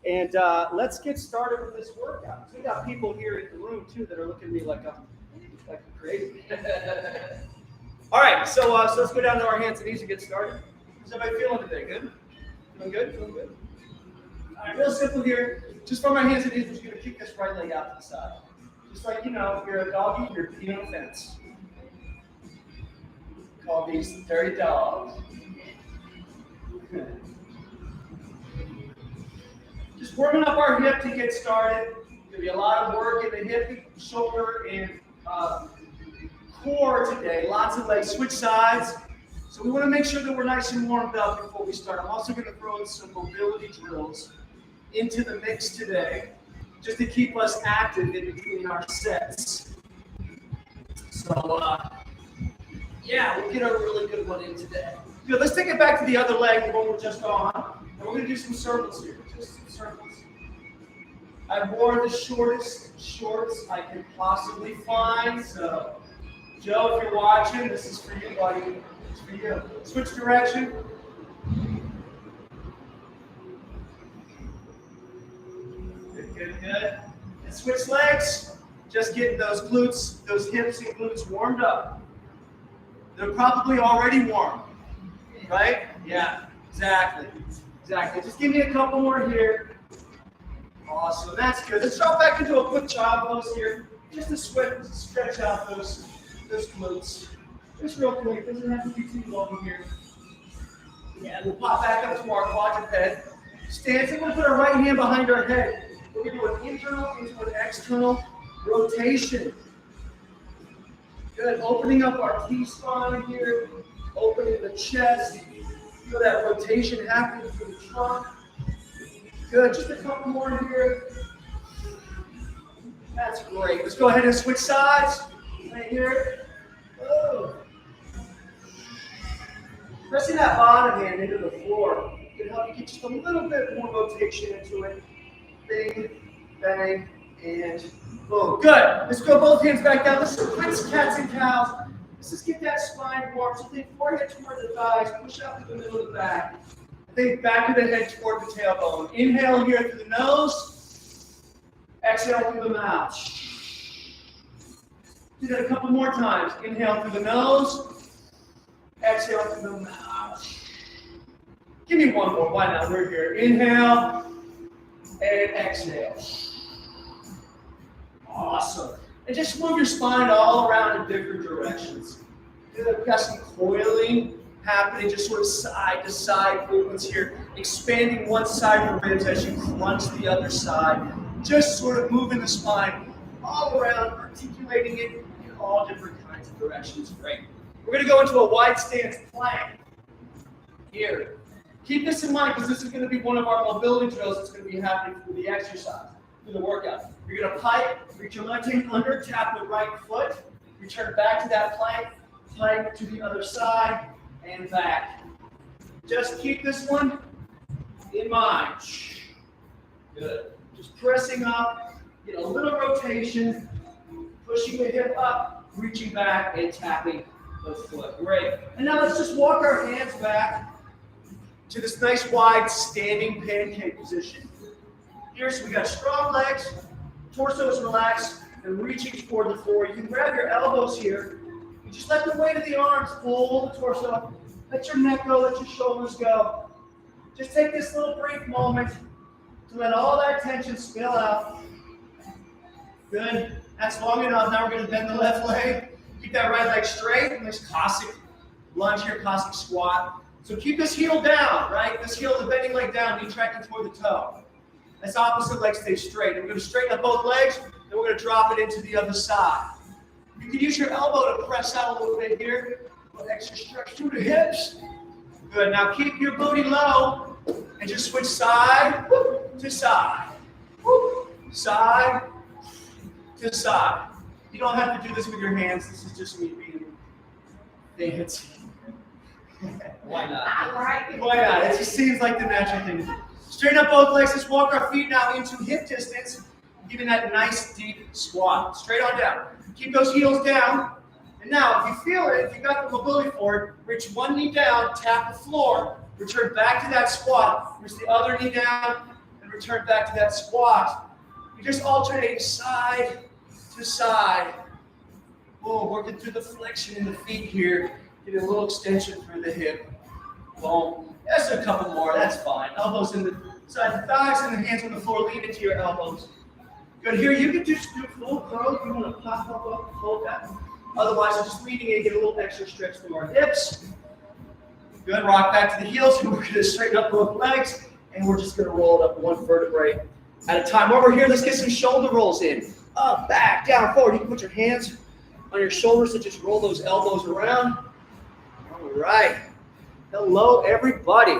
And let's get started with this workout. We got people here in the room too that are looking at me like I'm crazy. All right, so let's go down to our hands and knees and get started. How's everybody feeling today? Good? Feeling good? Feeling good? All right, real simple here. Just from my hands and knees, we're just going to kick this right leg out to the side. Just like, if you're a doggy, you're peeing on a fence. Call these dirty dogs. Just warming up our hip to get started. There'll be a lot of work in the hip, shoulder, and core today. Lots of legs. Switch sides. So we want to make sure that we're nice and warmed up before we start. I'm also going to throw in some mobility drills into the mix today, just to keep us active in between our sets. So, yeah, we'll get a really good one in today. Good. Let's take it back to the other leg, the one we're just on. And we're going to do some circles here. Just some circles. I wore the shortest shorts I could possibly find. So, Joe, if you're watching, this is for you, buddy. It's for you. Switch direction. Good, good. And switch legs. Just getting those glutes, those hips and glutes warmed up. They're probably already warm, right? Yeah, exactly. Exactly. Just give me a couple more here. Awesome, that's good. Let's drop back into a quick child pose here. Just to stretch out those glutes. Just real quick. It doesn't have to be too long here. Yeah, we'll pop back up to our quadruped stance. We're going to put our right hand behind our head. We're going to do an internal into an external rotation. Good. Opening up our T-spine here. Opening the chest. Feel that rotation happening through the trunk. Good. Just a couple more here. That's great. Let's go ahead and switch sides. Right here. Oh. Pressing that bottom hand into the floor can help you get just a little bit more rotation into it. Bang, bang, and boom. Good. Let's go both hands back down. Let's switch cats and cows. Let's just get that spine warm. So think forehead toward the thighs. Push up to the middle of the back. Think back of the head toward the tailbone. Inhale here through the nose. Exhale through the mouth. Do that a couple more times. Inhale through the nose. Exhale through the mouth. Give me one more. Why not? We're here. Inhale and exhale. Awesome. And just move your spine all around in different directions. Good. We've got some coiling happening, just sort of side to side movements here. Expanding one side of the ribs as you crunch the other side. Just sort of moving the spine all around, articulating it in all different kinds of directions. Great. We're going to go into a wide stance plank here. Keep this in mind because this is going to be one of our mobility drills that's going to be happening through the exercise, through the workout. You're going to pipe, reach your left hand under, tap the right foot, return back to that plank, plank to the other side, and back. Just keep this one in mind. Good. Just pressing up, get a little rotation, pushing the hip up, reaching back, and tapping the foot. Great. And now let's just walk our hands back to this nice wide standing pancake position. Here, so we got strong legs, torso is relaxed, and reaching toward the floor. You can grab your elbows here. You just let the weight of the arms pull the torso. Let your neck go, let your shoulders go. Just take this little brief moment to let all that tension spill out. Good. That's long enough. Now we're going to bend the left leg. Keep that right leg straight. Nice Cossack lunge here, Cossack squat. So keep this heel down, right? This heel, the bending leg down, knee tracking toward the toe. This opposite leg stays straight. And we're going to straighten up both legs, then we're going to drop it into the other side. You can use your elbow to press out a little bit here. A little extra stretch through the hips. Good. Now keep your booty low and just switch side to side. Side to side. You don't have to do this with your hands. This is just me being fancy. Why not? Why not? It just seems like the natural thing to do. Straighten up both legs. Let's walk our feet now into hip distance, giving that nice deep squat. Straight on down. Keep those heels down. And now, if you feel it, if you got the mobility for it, reach one knee down, tap the floor, return back to that squat, reach the other knee down, and return back to that squat. You're just alternating side to side. Boom, working through the flexion in the feet here. Getting a little extension through the hip. Boom. That's a couple more, that's fine. Elbows in the side of the thighs and the hands on the floor. Lean into your elbows. Good. Here, you can just do full curl if you want to pop up, hold that. Otherwise, I'm just leaning in, get a little extra stretch through our hips. Good. Rock back to the heels, and we're going to straighten up both legs, and we're just going to roll it up one vertebrae at a time. While we're here, let's get some shoulder rolls in. Up, back, down, forward. You can put your hands on your shoulders and just roll those elbows around. All right. Hello, everybody.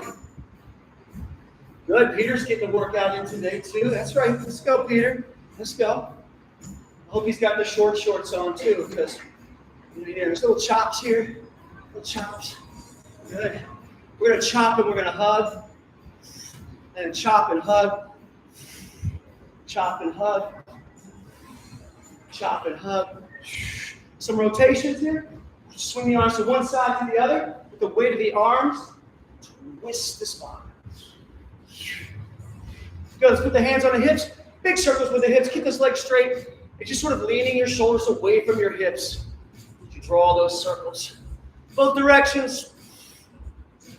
Good. Peter's getting the workout in today, too. That's right. Let's go, Peter. Let's go. I hope he's got the short shorts on, too, because there's little chops here. Little chops. Good. We're going to chop and we're going to hug. And chop and hug. Chop and hug. Chop and hug. Some rotations here. Swing the arms to one side to the other with the weight of the arms. Twist the spine. Good. Let's put the hands on the hips. Big circles with the hips. Keep this leg straight. And just sort of leaning your shoulders away from your hips. You draw those circles. Both directions.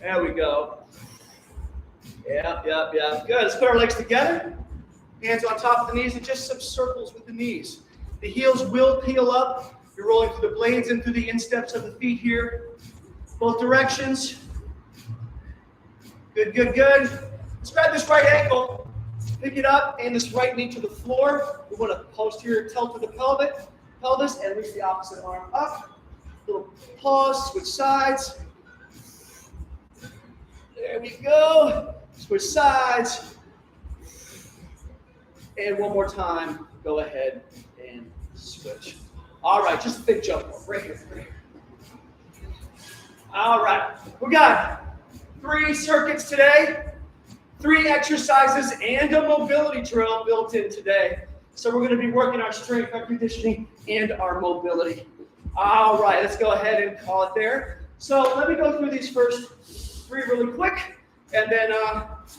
There we go. Yeah. Good. Let's put our legs together. Hands on top of the knees and just some circles with the knees. The heels will peel up. You're rolling through the blades and through the insteps of the feet here. Both directions. Good. Let's grab this right ankle. Pick it up and this right knee to the floor. We want to posterior tilt to the pelvis and reach the opposite arm up. Little pause, switch sides. There we go. Switch sides. And one more time, go ahead and switch. All right, just a big jump right here. All right, we got 3 circuits today. 3 exercises and a mobility drill built in today. So we're going to be working our strength, our conditioning, and our mobility. All right, let's go ahead and call it there. So let me go through these first 3 really quick, and then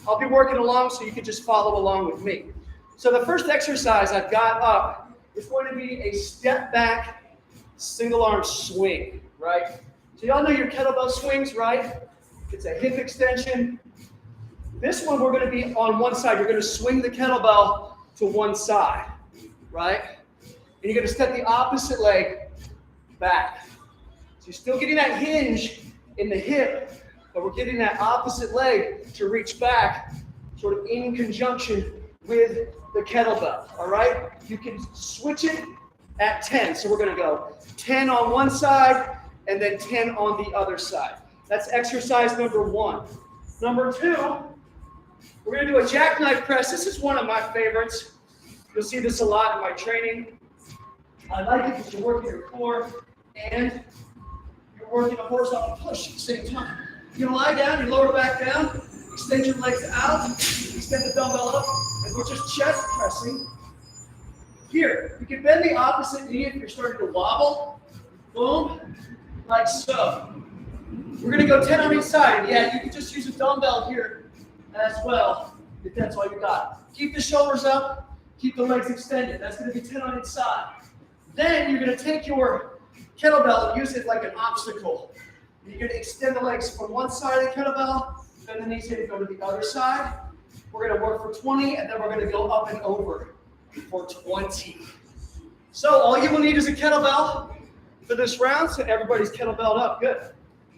I'll be working along so you can just follow along with me. So the first exercise I've got up is going to be a step back single arm swing, right? So y'all know your kettlebell swings, right? It's a hip extension. This one, we're going to be on one side. You're going to swing the kettlebell to one side, right? And you're going to step the opposite leg back. So you're still getting that hinge in the hip, but we're getting that opposite leg to reach back, sort of in conjunction with the kettlebell, all right? You can switch it at 10. So we're going to go 10 on one side and then 10 on the other side. That's exercise number 1. Number 2, we're going to do a jackknife press. This is one of my favorites. You'll see this a lot in my training. I like it because you're working your core and you're working a horizontal push at the same time. You're going to lie down, you lower back down, extend your legs out, extend the dumbbell up, and we're just chest pressing. Here, you can bend the opposite knee if you're starting to wobble. Boom, like so. We're going to go 10 on each side. Yeah, you can just use a dumbbell here as well, if that's all you got. Keep the shoulders up, keep the legs extended. That's going to be 10 on each side. Then you're going to take your kettlebell and use it like an obstacle. You're going to extend the legs from one side of the kettlebell, bend the knees here to go to the other side. We're going to work for 20, and then we're going to go up and over for 20. So all you will need is a kettlebell for this round, so everybody's kettlebelled up. Good.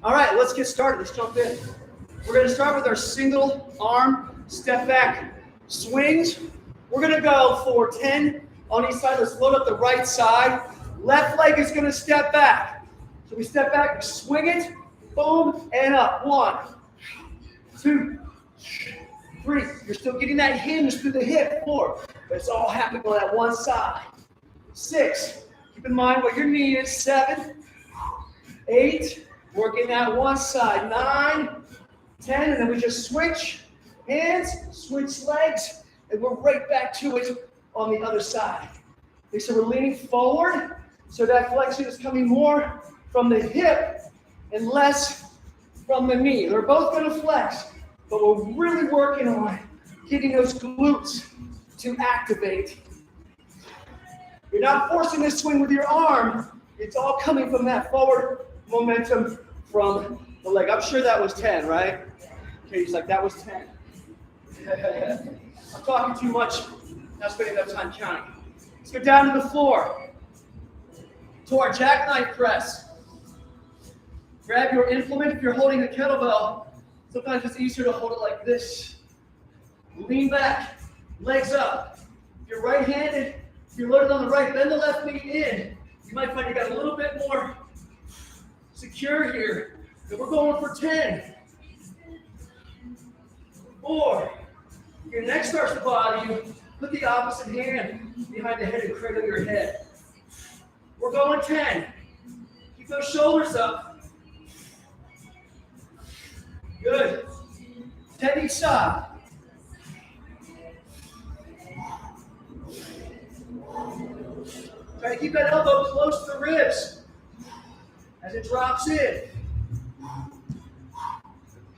All right, let's get started. Let's jump in. We're going to start with our single arm step back swings. We're going to go for 10 on each side. Let's load up the right side. Left leg is going to step back. So we step back, we swing it, boom, and up. 1, 2, 3. You're still getting that hinge through the hip. 4. But it's all happening on that one side. 6. Keep in mind what your knee is. 7, 8. Working that one side. 9, 10, and then we just switch hands, switch legs, and we're right back to it on the other side. Okay, so we're leaning forward, so that flexion is coming more from the hip and less from the knee. They're both going to flex, but we're really working on getting those glutes to activate. You're not forcing this swing with your arm. It's all coming from that forward momentum from the leg. I'm sure that was 10, right? Okay, he's like, that was 10. I'm talking too much. Not spending enough time counting. Let's go down to the floor. To our jackknife press. Grab your implement if you're holding the kettlebell. Sometimes it's easier to hold it like this. Lean back, legs up. If you're right-handed, if you're loaded on the right, bend the left knee in. You might find you got a little bit more secure here. So we're going for 10. 4. Your neck starts to bother you. Put the opposite hand behind the head and cradle your head. We're going 10. Keep those shoulders up. Good. 10 each side. Try to keep that elbow close to the ribs as it drops in.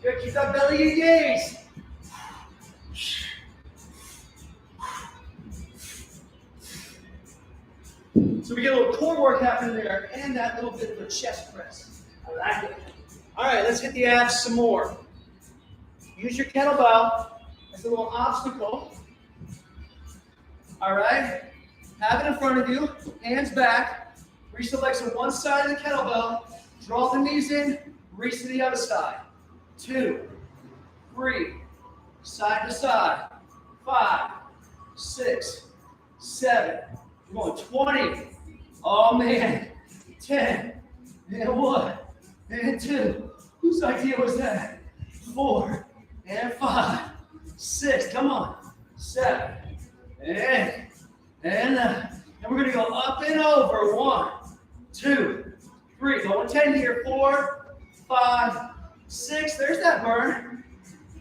Good. Keep that belly engaged. So we get a little core work happening there and that little bit of a chest press. I like it. All right, let's hit the abs some more. Use your kettlebell as a little obstacle. All right. Have it in front of you, hands back. Reach the legs to one side of the kettlebell. Draw the knees in, reach to the other side. 2, 3, side to side. 5, 6, 7. We're going 20. Oh man. 10. And 1. And 2. Whose idea was that? 4. And 5. 6. Come on. 7. And we're going to go up and over. 1, 2, 3. Going 10 here. 4, 5, 6. There's that burn.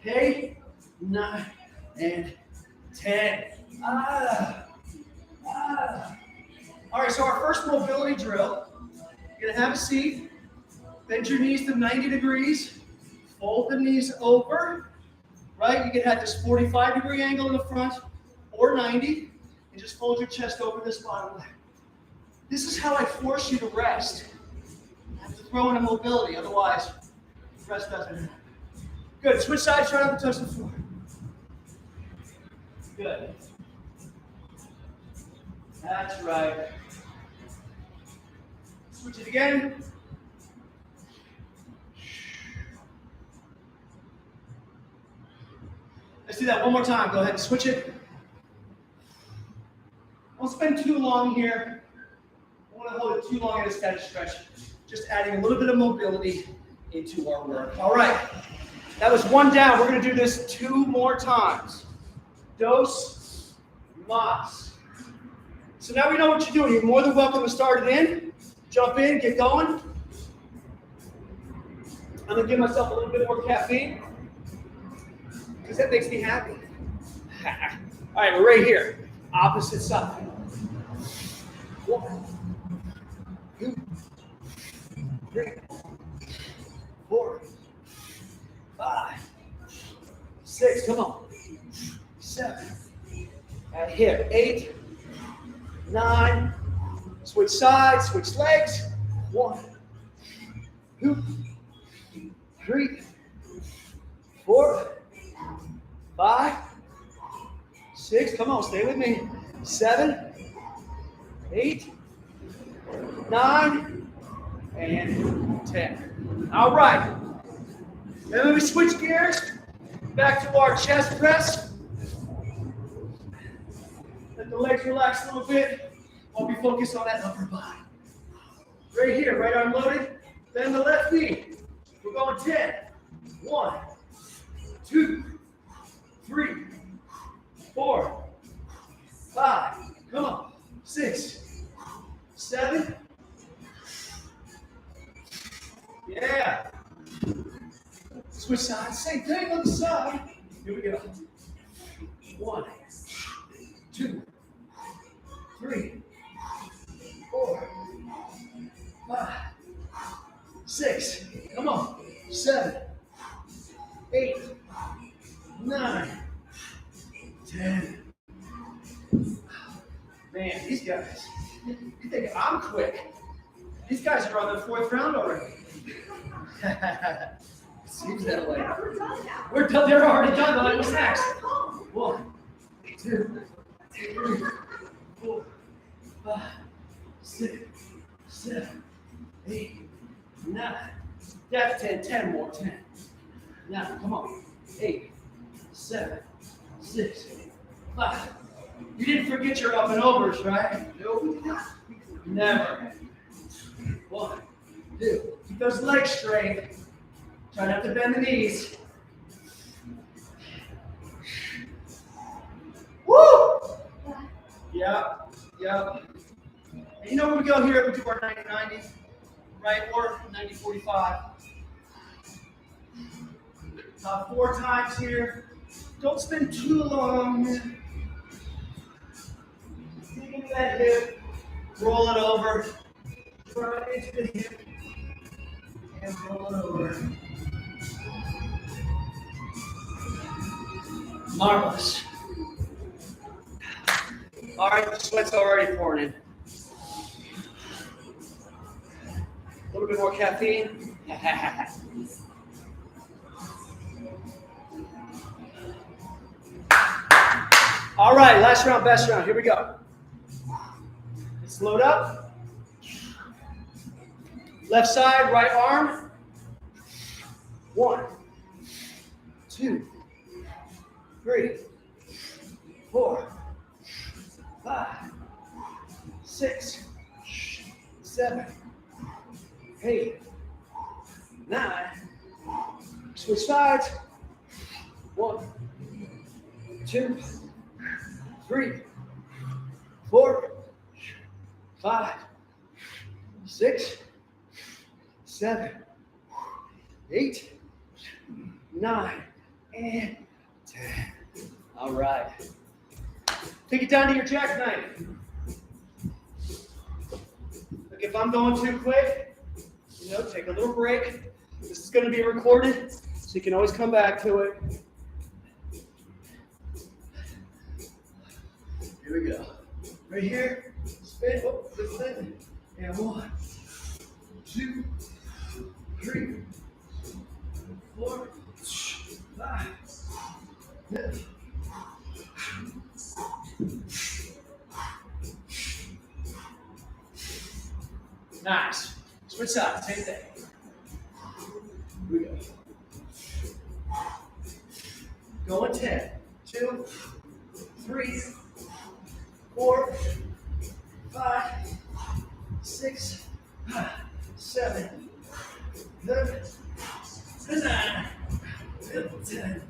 8, 9, and 10. All right, so our first mobility drill. You're going to have a seat. Bend your knees to 90 degrees. Fold the knees over. Right? You can have this 45-degree angle in the front or 90. And just fold your chest over this bottom leg. This is how I force you to rest. I have to throw in a mobility, otherwise rest doesn't happen. Good. Switch sides, try not to touch the floor. Good. That's right. Switch it again. Let's do that one more time. Go ahead and switch it. Don't spend too long here. I don't want to hold it too long in a static stretch. Just adding a little bit of mobility into our work. All right. That was one down. We're going to do this 2 more times. Dos, mas. So now we know what you're doing. You're more than welcome to start it in. Jump in, get going. I'm going to give myself a little bit more caffeine because that makes me happy. All right, we're right here. Opposite side. 1, 2, 3, 4, 5, 6. Come on. 7. And hip. 8, 9. Switch sides, switch legs. 1, 2, 3, 4, 5, 6. Come on, stay with me. 7, 8, 9, and 10. All right. Then we switch gears back to our chest press. Let the legs relax a little bit while we focus on that upper body. Right here, right arm loaded. Then the left knee. We're going 10. 1, 2, 3, 4, 5. Come on. 6, 7. Yeah. Switch sides. Same thing on the side. Here we go. 1, 2, 3, 4, 5, 6. Come on. 7, 8, 9, Man, these guys, you think I'm quick. These guys are on their 4th round already. Seems that way. Yeah, we're done now. We're done. They're already done. They're like, what's next? 1, 2, 3, 4, 5, 6, 7, 8, 9. That's 10. 10 more. 10. Now, come on. 8, 7, 6, 5. You didn't forget your up and overs, right? Nope. Never. 1, 2. Keep those legs straight. Try not to bend the knees. Woo! Yep. And you know when we go here, we do our 90-90, right? Or 90-45. 4 times here. Don't spend too long. Dig into that hip. Roll it over. Right into the hip. And roll it over. Marvelous. All right, the sweat's already pouring in. A little bit more caffeine. All right, last round, best round. Here we go. Let's load up. Left side, right arm. 1, 2, 3, 4, 5, 6, 7, 8, 9. Switch sides. 1, 2, 3, 4, 5, 6, 7, 8, 9, and 10. All right. Take it down to your jackknife. Look, if I'm going too quick, take a little break. This is going to be recorded, so you can always come back to it. Here we go. Right here. Spin. Oh, spin. And 1, 2, 3, 4, 5. Nice. Switch sides. Same thing. Here we go. Going 10. 2, 3, 4, 5, 6, 7, 8, 9, 10.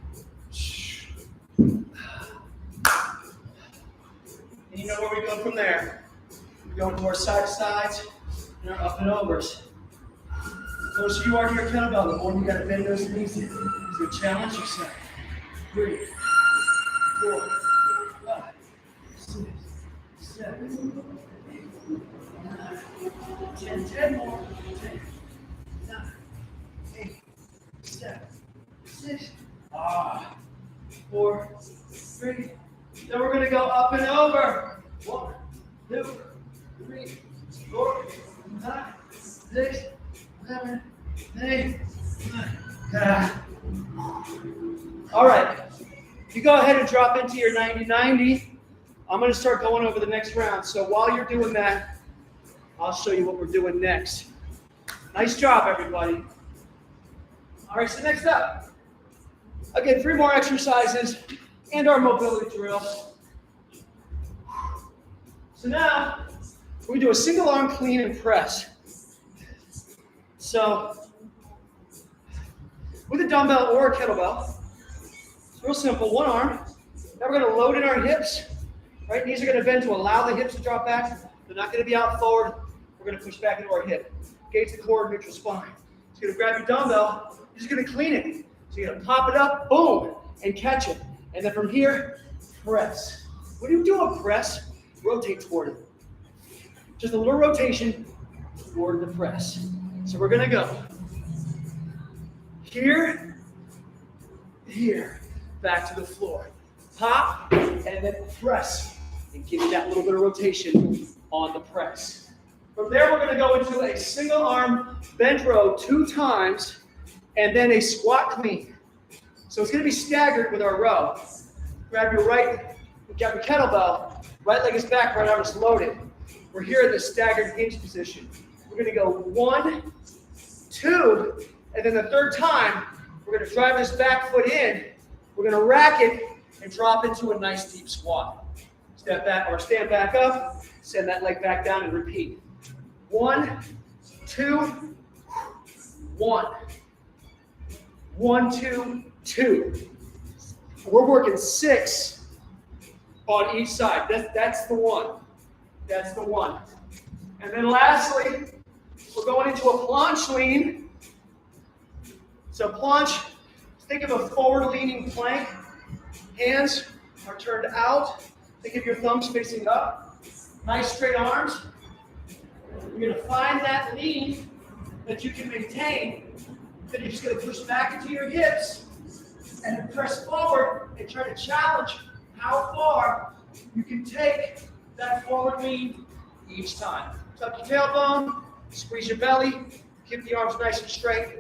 And you know where we go from there. We go into our side to sides and our up and overs. The closer you are to your kettlebell, the more you got to bend those knees in. So challenge yourself. 3, 4, 5, 6, 7, 8, 9, 10. 10 more. 10, 9, 8, 7, 6, 4, 3. Then we're going to go up and over. 1, 2, 3, 4, 5, 6, 7, 8, 9. All right. You go ahead and drop into your 90-90. I'm going to start going over the next round. So while you're doing that, I'll show you what we're doing next. Nice job, everybody. All right, so next up. Again, 3 more exercises and our mobility drill. So now, we do a single arm clean and press. So, with a dumbbell or a kettlebell, it's real simple, 1 arm. Now we're going to load in our hips. Right, knees are going to bend to allow the hips to drop back. They're not going to be out forward. We're going to push back into our hip. Engage the core, neutral spine. So you're going to grab your dumbbell. You're just going to clean it. So you're going to pop it up, boom, and catch it. And then from here, press. When you do a press, rotate toward it. Just a little rotation toward the press. So we're going to go here, here, back to the floor. Pop, and then press. and give you that little bit of rotation on the press. From there, we're going to go into a single arm bench row 2 times, and then a squat clean. So it's going to be staggered with our row. Grab your kettlebell, right leg is back, right arm is loaded. We're here in the staggered hinge position. We're going to go 1, 2, and then the third time, we're going to drive this back foot in. We're going to rack it and drop into a nice deep squat. Step back or stand back up, send that leg back down and repeat. 1, 2, 1. 1, 2, 2. We're working 6 on each side. That's the one. That's the one. And then lastly, we're going into a planche lean. So planche, think of a forward-leaning plank. Hands are turned out. Think of your thumbs facing up. Nice straight arms. You're going to find that lean that you can maintain. Then you're just going to push back into your hips and then press forward and try to challenge how far you can take that forward lean each time. Tuck your tailbone, squeeze your belly, keep the arms nice and straight.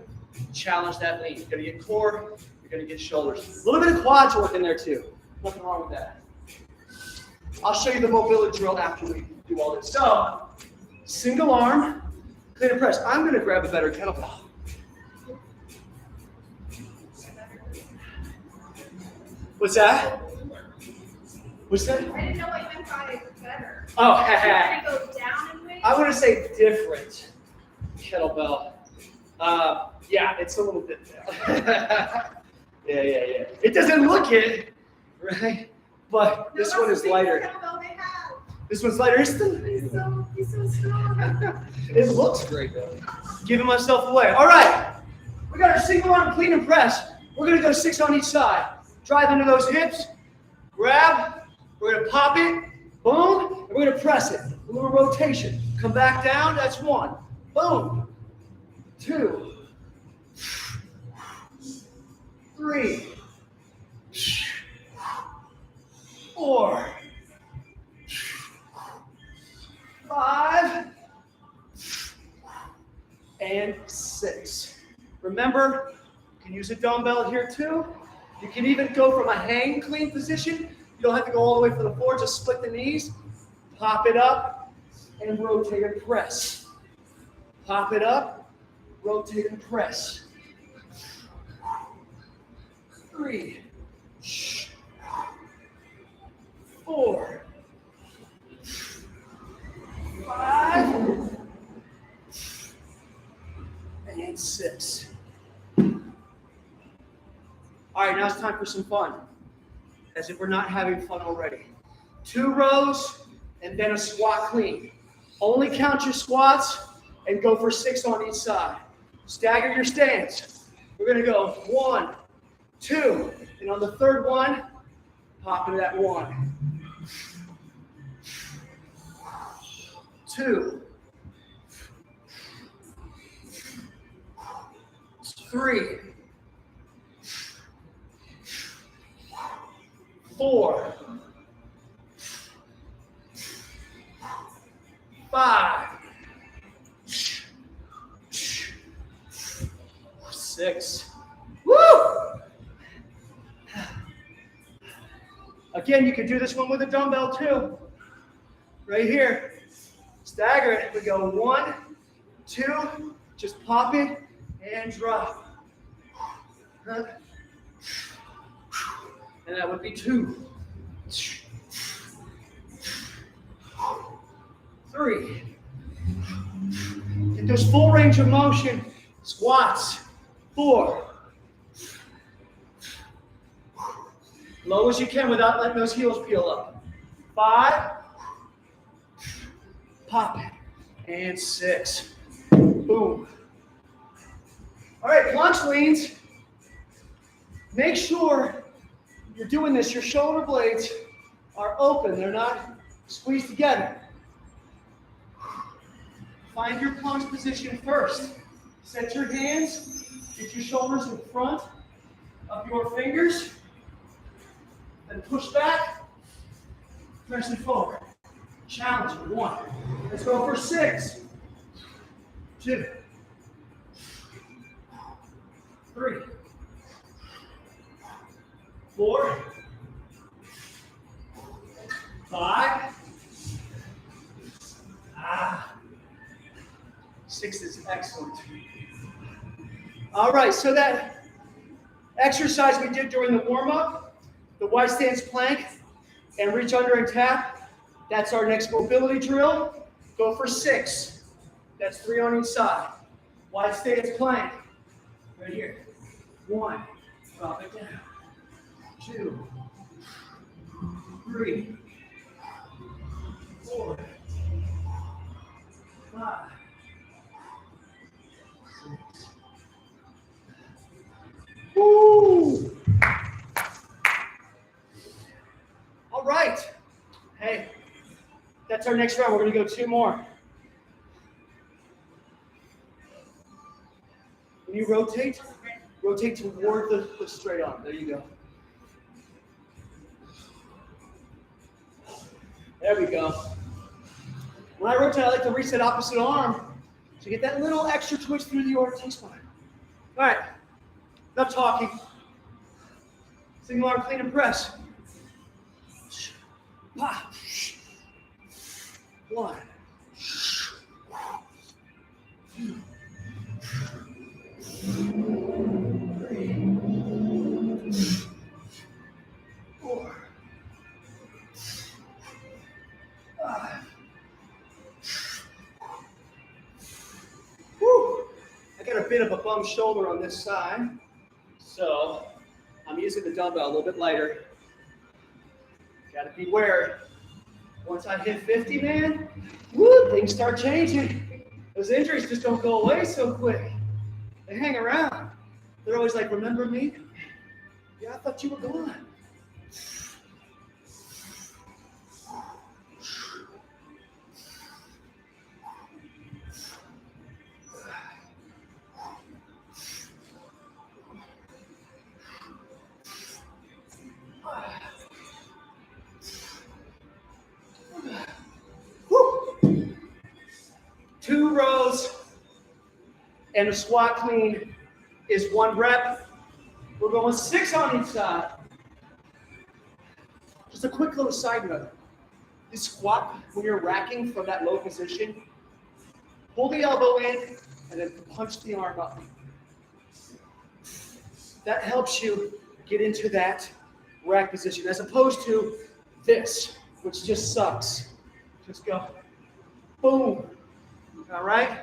Challenge that lean. You're going to get core, you're going to get shoulders. A little bit of quads work in there too. Nothing wrong with that. I'll show you the mobility drill after we do all this. So, single arm, clean and press. I'm going to grab a better kettlebell. What's that? What's that? I didn't know what you meant by better. Oh, Trying to go down in weight? I want to say different kettlebell. Yeah, it's a little bit. Yeah. It doesn't look it, right? But this one is lighter. This one's lighter. He's so strong. It looks great though. Giving myself away. All right. We got our single arm clean and press. We're going to go 6 on each side. Drive into those hips. Grab. We're going to pop it. Boom. And we're going to press it. A little rotation. Come back down. That's 1. Boom. 2. 3. 4. 5. And 6. Remember, you can use a dumbbell here too. You can even go from a hang clean position. You don't have to go all the way for the floor. Just split the knees. Pop it up and rotate and press. Pop it up, rotate and press. 3, 4, 5, and 6. All right, now it's time for some fun, as if we're not having fun already. 2 rows and then a squat clean. Only count your squats and go for 6 on each side. Stagger your stance. We're going to go 1, 2, and on the third one, pop into that 1, 2, 3, 4, 5, 6. Woo! Again, you can do this one with a dumbbell too. Right here. Stagger it. We go 1, 2, just pop it and drop. And that would be 2, 3. Get those full range of motion. Squats. 4. Low as you can without letting those heels peel up. 5. Pop it. And 6. Boom. All right, planche leans. Make sure you're doing this. Your shoulder blades are open. They're not squeezed together. Find your planche position first. Set your hands. Get your shoulders in front of your fingers. Then push back. Pressing forward. Challenging. 1. Let's go for 6. 2. 3. 4. 5. 6 is excellent. All right, so that exercise we did during the warm-up, the wide stance plank and reach under and tap, that's our next mobility drill. Go for 6. That's 3 on each side. Wide stance plank. Right here. 1. Drop it down. 2. 3. 4. 5. 6. Woo! All right. Hey, that's our next round. We're going to go 2 more. When you rotate toward the straight arm. There you go. There we go. When I rotate, I like to reach that opposite arm to get that little extra twitch through the T-spine. All right, enough talking. Single arm clean and press. 1. 2. 3. 4. 5. Woo! I got a bit of a bum shoulder on this side, so I'm using the dumbbell a little bit lighter. Got to beware. Once I hit 50, man, woo, things start changing. Those injuries just don't go away so quick. They hang around. They're always like, remember me? Yeah, I thought you were gone. Woo. 2 rows and a squat clean is 1 rep. We're going 6 on each side. Just a quick little side note. This squat, when you're racking from that low position, pull the elbow in and then punch the arm up. That helps you get into that rack position as opposed to this, which just sucks. Just go, boom. All right?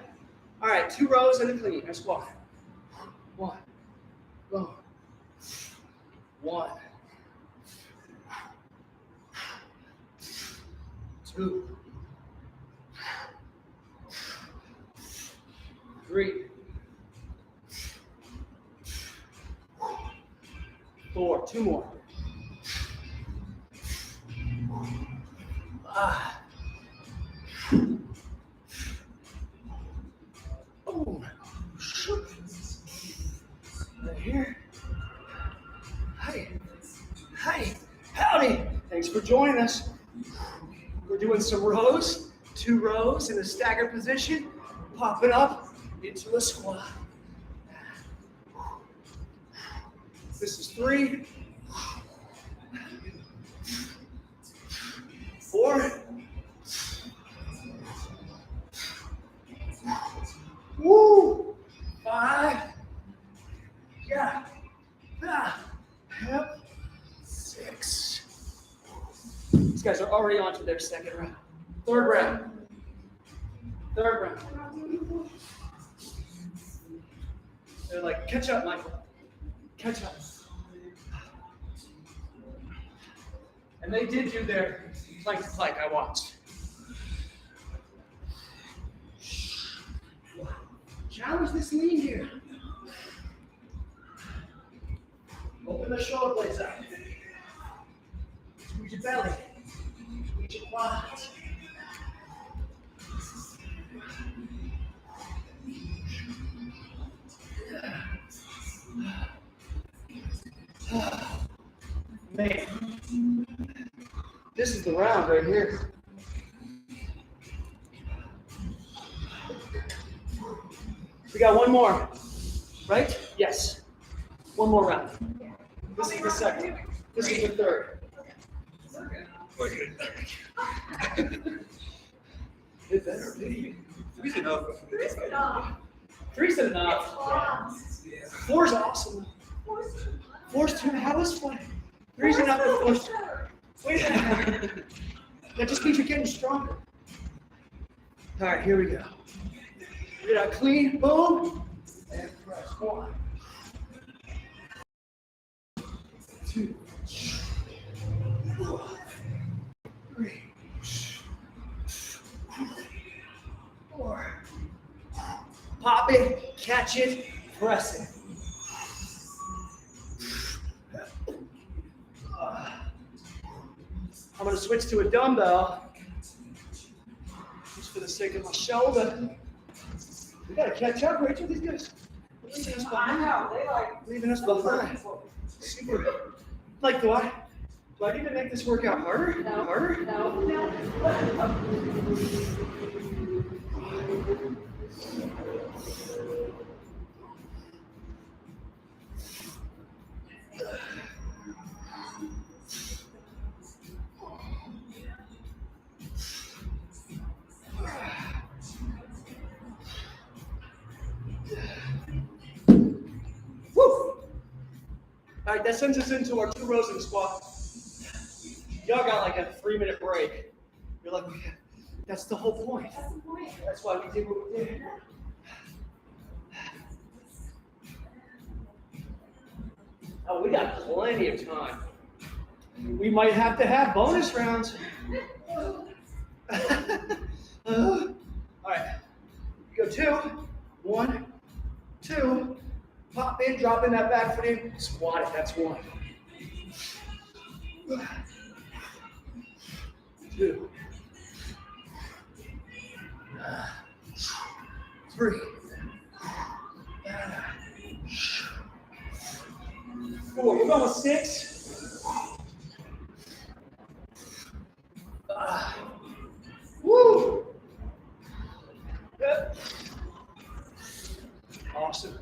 All right, 2 rows and a clean. And squat. 1. Boom. 1. 2. 3. 4. 2 more. 5. Boom. Right here. Hi. Hi. Howdy. Thanks for joining us. We're doing some rows, 2 rows in a staggered position, popping up into a squat. This is 3, 4. Woo! 5. Yeah. Yep. 6. These guys are already on to their second round. Third round. They're like, catch up, Michael. Catch up. And they did do their plank to plank, I watched. Challenge this lean here. Open the shoulder blades out. Squeeze your belly. Squeeze your quads. Man, this is the around right here. We got one more, right? Yes. One more round. This is the second. This is the third. It better be. Three's enough. Three's enough. Four's awesome. Four's too. How is fun? Three's enough. Four's. Wait. That just means you're getting stronger. All right, here we go. We got a clean boom and press. 1, 2, 3, 4. Pop it, catch it, press it. I'm going to switch to a dumbbell just for the sake of my shoulder. We got to catch up, Rachel. These guys are leaving us behind. Leaving us behind. Super. Like, do I need to make this workout harder? No. Harder? No. Woo! All right, that sends us into our 2 rows in squat. Y'all got like a 3-minute break. You're like, okay, that's the whole point. That's the point. That's why we did what we did. Oh, we got plenty of time. We might have to have bonus rounds. All right, go 2, 1, 2. Pop in, drop in that back foot in, squat it. That's 1. 2. 3. 4. We're going with 6. Woo! Good. Awesome.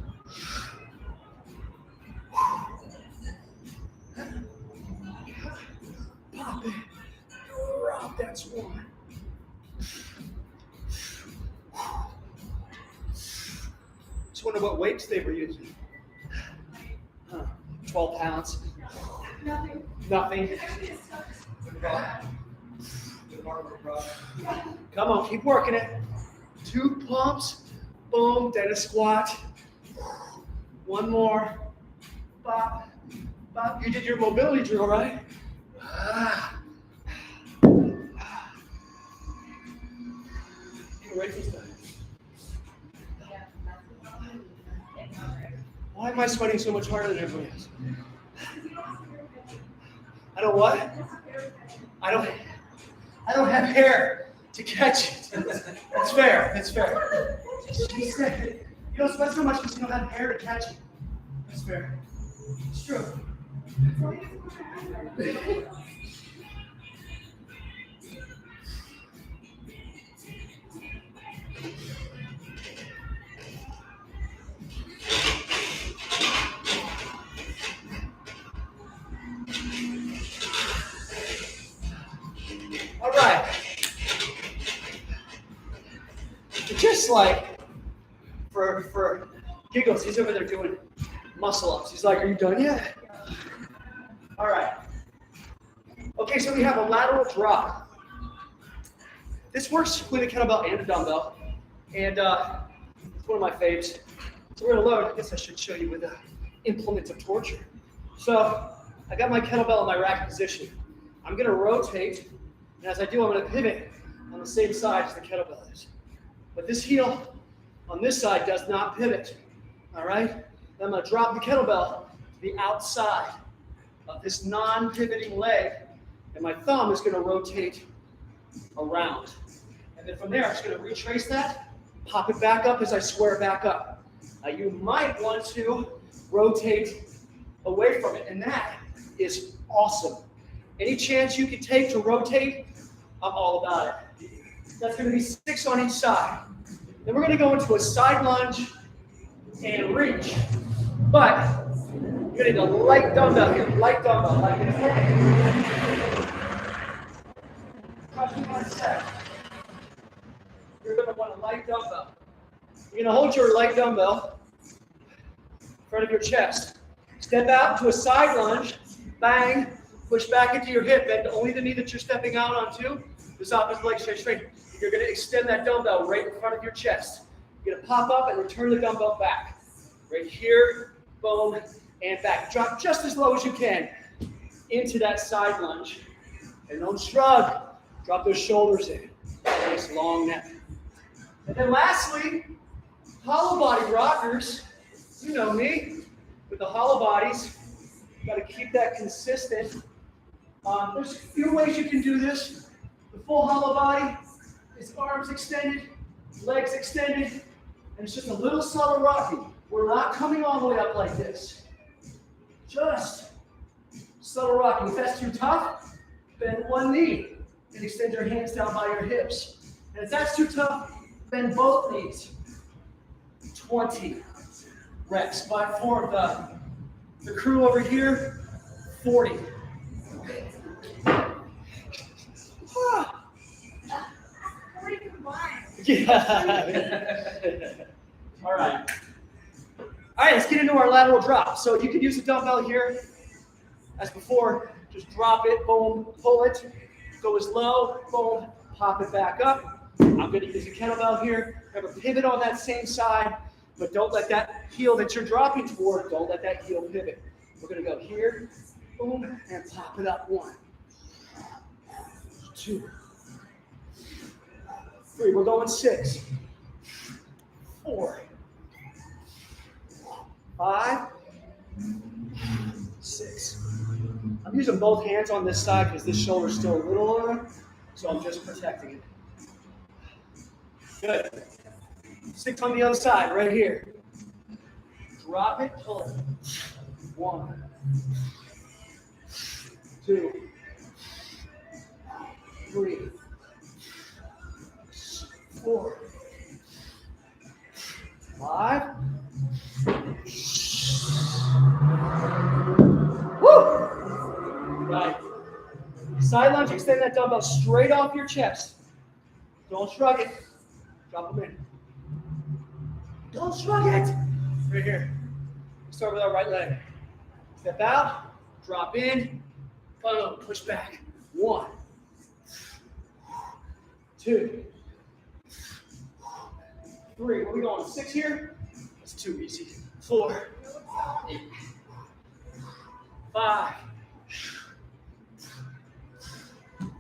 Pop it. Drop. That's 1. Just wonder what weights they were using. 12 pounds. Nothing. Nothing. Actually, it sucks. Come on, keep working it. 2 pumps. Boom. Then a squat. 1 more. Bop. Bop. You did your mobility drill, right? Rachel's done. Why am I sweating so much harder than everybody else? I don't what? I don't have hair to catch it. That's fair. That's fair. She said, you don't sweat so much because you don't have hair to catch it. That's fair. It's true. All right. Just like for giggles, he's over there doing muscle ups. He's like, are you done yet? All right. Okay, so we have a lateral drop. This works with a kettlebell and a dumbbell. And it's one of my faves. So we're gonna load. I guess I should show you with the implement of torture. So I got my kettlebell in my rack position. I'm gonna rotate, and as I do, I'm gonna pivot on the same side as the kettlebell is. But this heel on this side does not pivot, all right? Then I'm gonna drop the kettlebell to the outside of this non-pivoting leg, and my thumb is gonna rotate around. And then from there, I'm just gonna retrace that, pop it back up as I square it back up. Now you might want to rotate away from it, and that is awesome. Any chance you can take to rotate, I'm all about it. That's going to be 6 on each side. Then we're going to go into a side lunge and reach. But you're going to need a light dumbbell here. Light dumbbell. Like this. Trust me when I say. You're going to want a light dumbbell. You're going to hold your light dumbbell in front of your chest. Step out to a side lunge. Bang. Push back into your hip. Bend only the knee that you're stepping out onto. This opposite leg straight. You're going to extend that dumbbell right in front of your chest. You're going to pop up and return the dumbbell back. Right here, boom, and back. Drop just as low as you can into that side lunge. And don't shrug. Drop those shoulders in. Nice long neck. And then lastly, hollow body rockers. You know me. With the hollow bodies, you got to keep that consistent. There's a few ways you can do this. The full hollow body is arms extended, legs extended, and it's just a little subtle rocking. We're not coming all the way up like this. Just subtle rocking. If that's too tough, bend one knee and extend your hands down by your hips. And if that's too tough, bend both knees. 20 reps. By 4 of the crew over here, 40. 40 combined. Yeah. All right. All right, let's get into our lateral drop. So you can use a dumbbell here. As before, just drop it, boom, pull it, go as low, boom, pop it back up. I'm going to use a kettlebell here. Have a pivot on that same side, but don't let that heel that you're dropping toward, don't let that heel pivot. We're going to go here, boom, and pop it up. 1, 2, 3. We're going 6, 4, 5, 6. I'm using both hands on this side because this shoulder is still a little lower, so I'm just protecting it. Good. 6 on the other side, right here. Drop it, pull it. 1, 2, 3, 4, 5. Woo! Right. Side lunge, extend that dumbbell straight off your chest. Don't shrug it. Drop them in. Don't shrug it. Right here. Start with our right leg. Step out, drop in, boom, push back. 1, 2, 3. Where are we going? 6 here? That's too easy. 4, 5,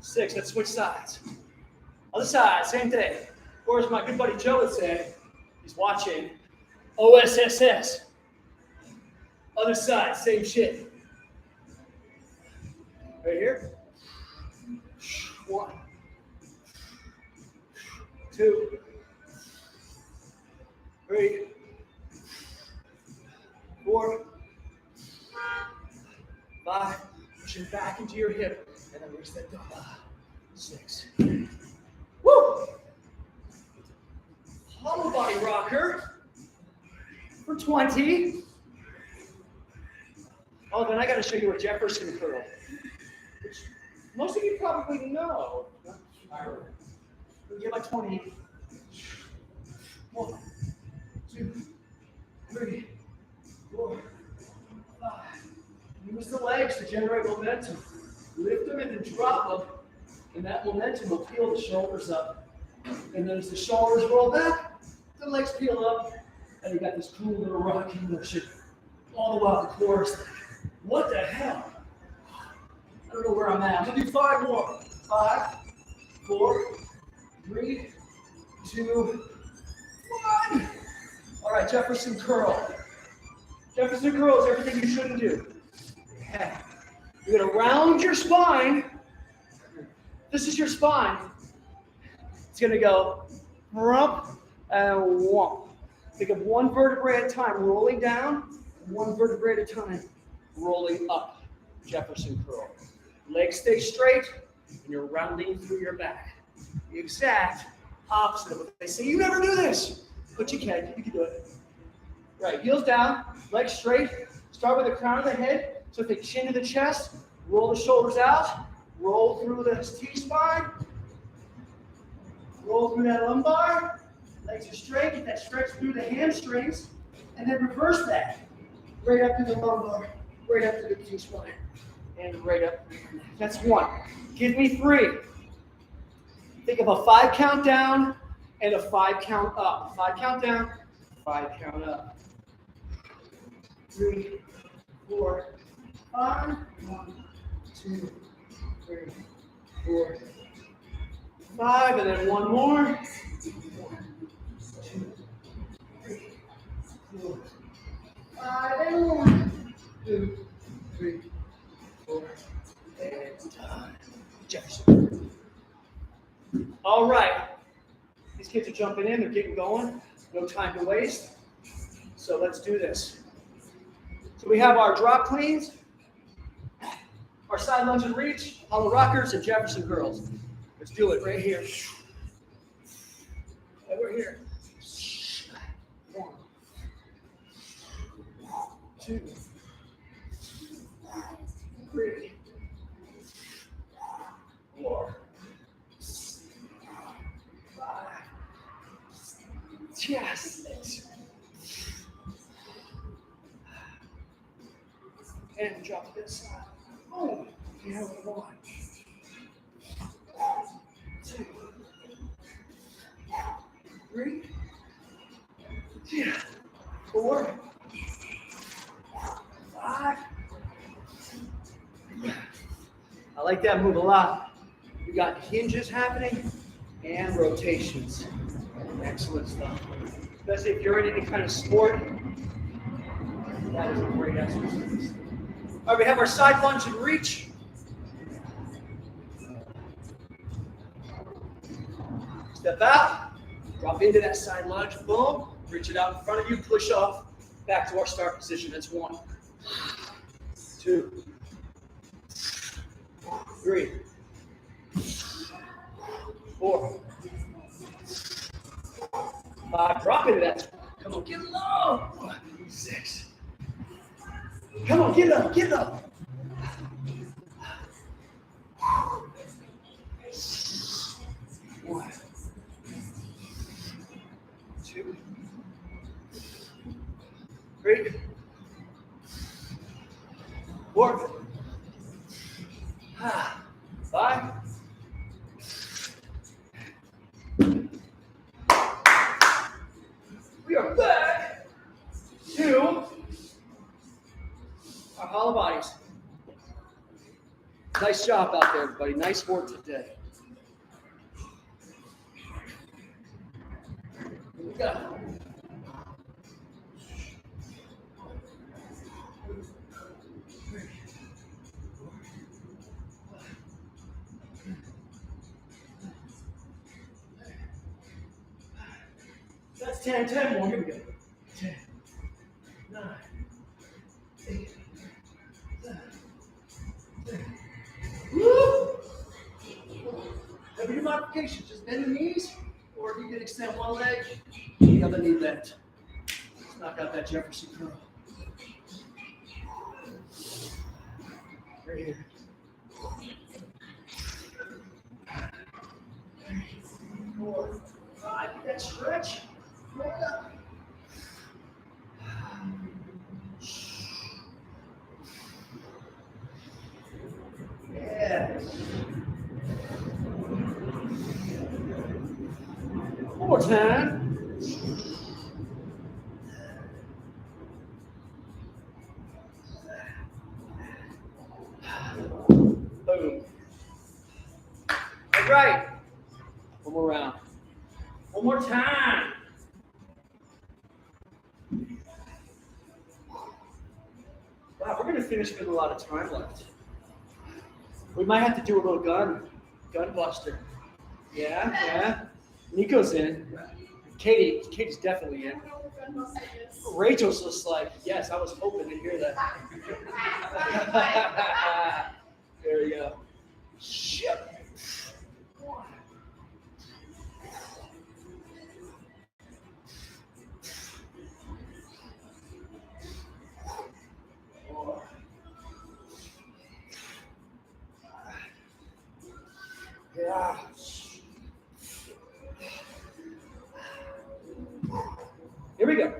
6. Let's switch sides. Other side, same thing. Or as my good buddy Joe would say, he's watching OSSS. Other side, same shit. Right here. 1, 2, 3, 4, 5. Push it back into your hip, and then reach that dumbbell. 6. Woo! Hollow body rocker for 20. Oh, then I got to show you a Jefferson curl, which most of you probably know. We'll give like 20. 1, 2, 3, 4, 5. Use the legs to generate momentum. Lift them and then drop them, and that momentum will peel the shoulders up. And then as the shoulders roll back, the legs peel up, and you got this cool little rocking motion all the while the core is like, what the hell? I don't know where I'm at. I'm gonna do 5 more. 5, 4, 3, 2, 1. All right, Jefferson curl. Jefferson curl is everything you shouldn't do. Okay. You're gonna round your spine. This is your spine. It's gonna go rump and whomp. Think of one vertebrae at a time, rolling down, one vertebrae at a time, rolling up. Jefferson curl. Legs stay straight, and you're rounding through your back. The exact opposite of what they say. You never do this, but you can. You can do it. Right, heels down, legs straight. Start with the crown of the head. So if they chin to the chest, roll the shoulders out, roll through the T-spine, roll through that lumbar. Legs are straight. Get that stretch through the hamstrings, and then reverse that. Right up to the lumbar, right up to the T-spine, and right up. That's one. Give me three. Think of a 5 count down and a 5 count up. 5 count down, 5 count up. 3, 4, 5. 1, 2, 3, 4, 5, and then one more. 1, 2, 3, 4, 5, and 1, 2, 3, 4, and time. Jefferson. All right. These kids are jumping in. They're getting going. No time to waste. So let's do this. So we have our drop cleans, our side lunge and reach, hollow rockers, and Jefferson curls. Let's do it right here. Over here. 1, 2, 3, 4, 5. Yes. And drop to this side. Oh, you have 1, 2, 3, 4, 5. I like that move a lot. We got hinges happening and rotations. Excellent stuff. Especially if you're in any kind of sport. That is a great exercise. All right, we have our side lunge and reach. Step out, drop into that side lunge, boom, reach it out in front of you, push off, back to our start position. That's 1, 2, 3, 4, 5, drop into that. Come on, get low. 6. Come on, get up, get up. 1, 2, 3, 4, 5. We are back to our hollow bodies. Nice job out there, everybody. Nice work today. Here we go. That's 10 more. Here we go. 10, 9, 8, 7, 6. Woo! Every modification, just bend the knees, or you can extend one leg, the other knee bent. Let's knock out that Jefferson curl. Right here. 3, 4, 5. Get that stretch. Right up. Yes. One more time. Boom. All right. One more round. One more time. Wow, we're going to finish with a lot of time left. We might have to do a little gun buster. Yeah. Nico's in. Katie's definitely in. Rachel's just like, yes, I was hoping to hear that. There you go. Ship. One. Yeah. Here we go.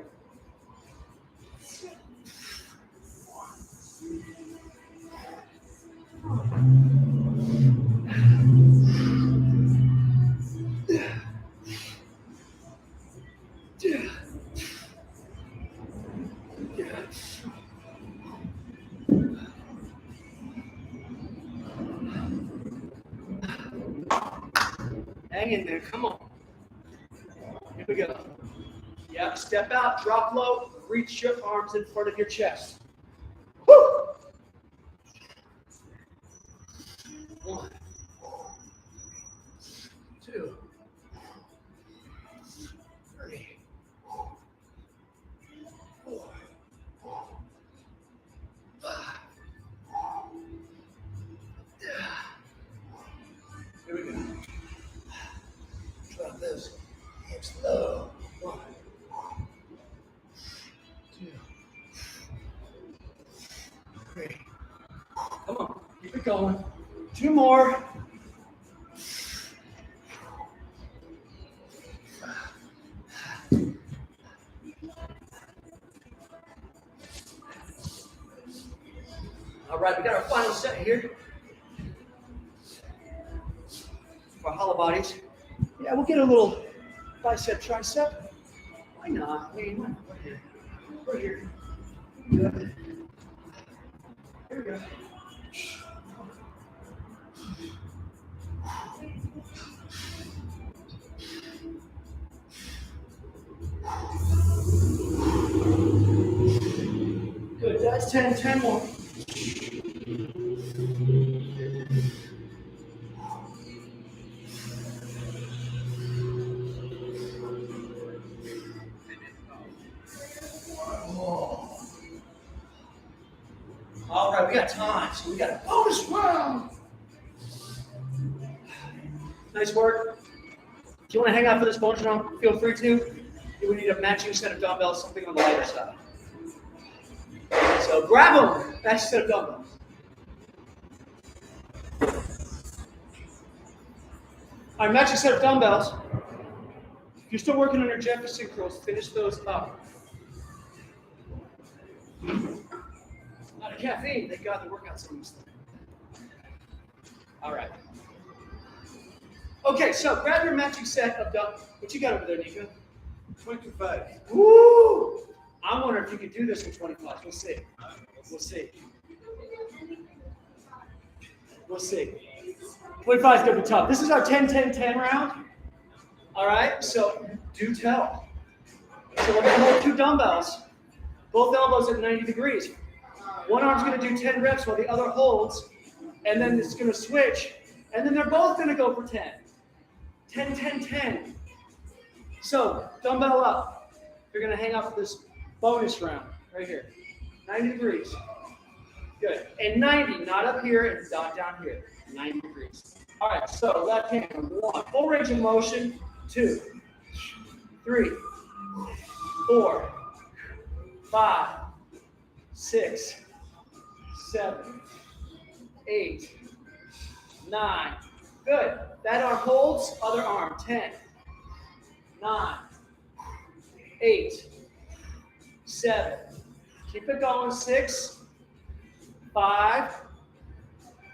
Hang in there, come on. Here we go. Yep, step out, drop low, reach your arms in front of your chest. Woo! 1, 2, 3, 4, 5. Here we go. Drop those hips low. 1, 2, 3. Come on, keep it going. 2 more. All right, we got our final set here for hollow bodies. Yeah, we'll get a little bicep, tricep. Why not? I mean, we're here. We're here. Good. Here we go. Good, that's 10, 10 more. All right, we got time, so we got a bonus round. Nice work. If you want to hang out for this bonus round, feel free to. You would need a matching set of dumbbells, something on the lighter side. So grab them, matching set of dumbbells. All right, matching set of dumbbells. If you're still working on your Jefferson curls, finish those up. Not a caffeine, thank God the workout's almost there. All right. Okay, so grab your matching set of dumbbells. What you got over there, Nico? 25. Woo! I'm wondering if you could do this in 25. We'll see. We'll see. We'll see. 25 is going to be tough. This is our 10-10-10 round. All right, so do tell. So we're going to hold 2 dumbbells, both elbows at 90 degrees. One arm's going to do 10 reps while the other holds, and then it's going to switch, and then they're both going to go for 10. 10-10-10. So, dumbbell up. You're going to hang out for this bonus round right here. 90 degrees. Good. And 90, not up here and not down here. 90 degrees. All right, so left hand. 1. Full range of motion. 2, 3, 4, 5, 6, 7, 8, 9. Good. That arm holds, other arm. 10, 9, 8, 7. Keep it going. 6, 5,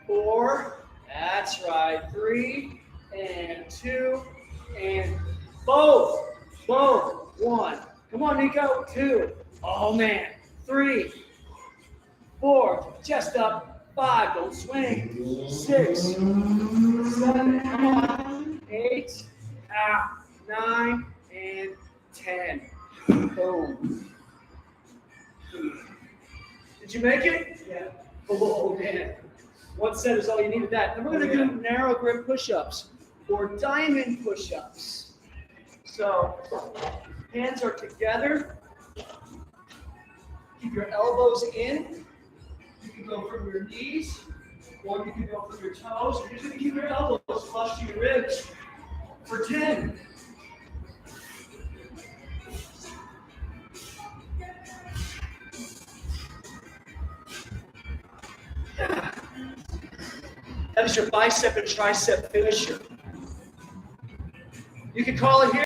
4. That's right. 3 and 2 and both. 1. Come on, Nico. 2. Oh man. 3, 4. Chest up. 5. Don't swing. 6, 7. Come on. 8. 9 and 10. Boom. Did you make it? Yeah. Oh man. 1 set is all you needed that. Then we're going to do narrow grip push-ups or diamond push-ups. So hands are together. Keep your elbows in. You can go from your knees Or you can go from your toes. You're just going to keep your elbows flush to your ribs for 10. That is your bicep and tricep finisher. You can call it here.